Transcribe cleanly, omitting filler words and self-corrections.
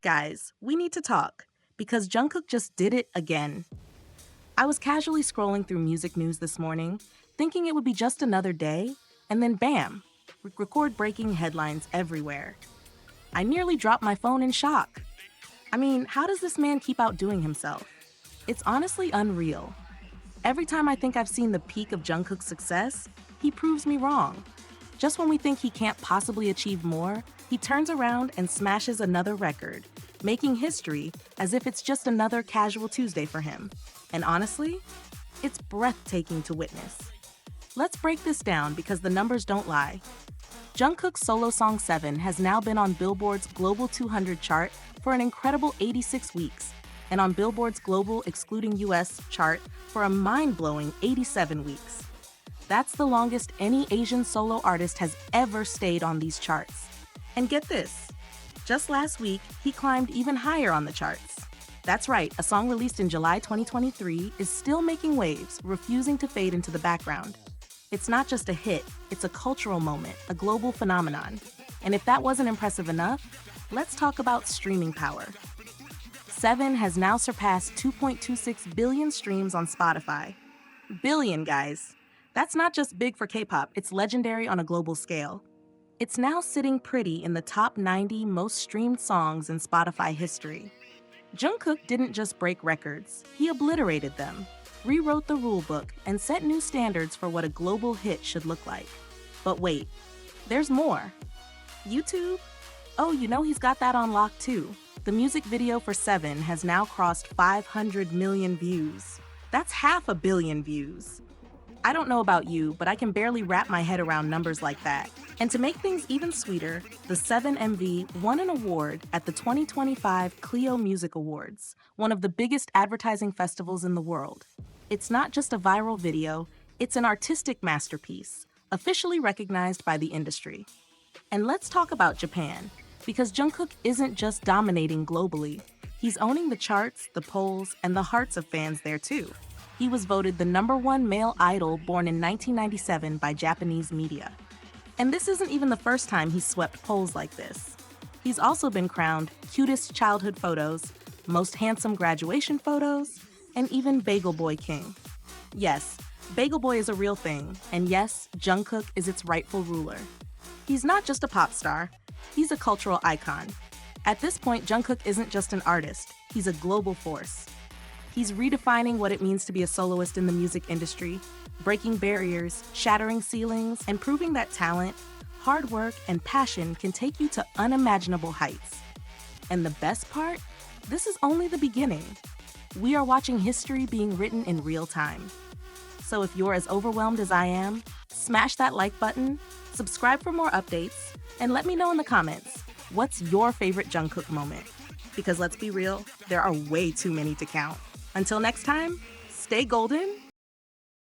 Guys, we need to talk, because Jungkook just did it again. I was casually scrolling through music news this morning, thinking it would be just another day, and then bam, record-breaking headlines everywhere. I nearly dropped my phone in shock. I mean, how does this man keep outdoing himself? It's honestly unreal. Every time I think I've seen the peak of Jungkook's success, he proves me wrong. Just when we think he can't possibly achieve more, he turns around and smashes another record, making history as if it's just another casual Tuesday for him. And honestly, it's breathtaking to witness. Let's break this down because the numbers don't lie. Jungkook's solo song 7 has now been on Billboard's Global 200 chart for an incredible 86 weeks, and on Billboard's Global excluding US chart for a mind-blowing 87 weeks. That's the longest any Asian solo artist has ever stayed on these charts. And get this, just last week, he climbed even higher on the charts. That's right, a song released in July 2023 is still making waves, refusing to fade into the background. It's not just a hit, it's a cultural moment, a global phenomenon. And if that wasn't impressive enough, let's talk about streaming power. 7 has now surpassed 2.26 billion streams on Spotify. Billion, guys. That's not just big for K-pop, it's legendary on a global scale. It's now sitting pretty in the top 90 most streamed songs in Spotify history. Jungkook didn't just break records, he obliterated them, rewrote the rulebook, and set new standards for what a global hit should look like. But wait, there's more. YouTube? Oh, you know he's got that on lock too. The music video for 7 has now crossed 500 million views. That's 500 million views. I don't know about you, but I can barely wrap my head around numbers like that. And to make things even sweeter, the 7 MV won an award at the 2025 Clio Music Awards, one of the biggest advertising festivals in the world. It's not just a viral video, it's an artistic masterpiece, officially recognized by the industry. And let's talk about Japan, because Jungkook isn't just dominating globally. He's owning the charts, the polls, and the hearts of fans there too. He was voted the #1 male idol born in 1997 by Japanese media. And this isn't even the first time he's swept polls like this. He's also been crowned cutest childhood photos, most handsome graduation photos, and even Bagel Boy King. Yes, Bagel Boy is a real thing, and yes, Jungkook is its rightful ruler. He's not just a pop star, he's a cultural icon. At this point, Jungkook isn't just an artist, he's a global force. He's redefining what it means to be a soloist in the music industry, breaking barriers, shattering ceilings, and proving that talent, hard work, and passion can take you to unimaginable heights. And the best part? This is only the beginning. We are watching history being written in real time. So if you're as overwhelmed as I am, smash that like button, subscribe for more updates, and let me know in the comments, what's your favorite Jungkook moment? Because let's be real, there are way too many to count. Until next time, stay golden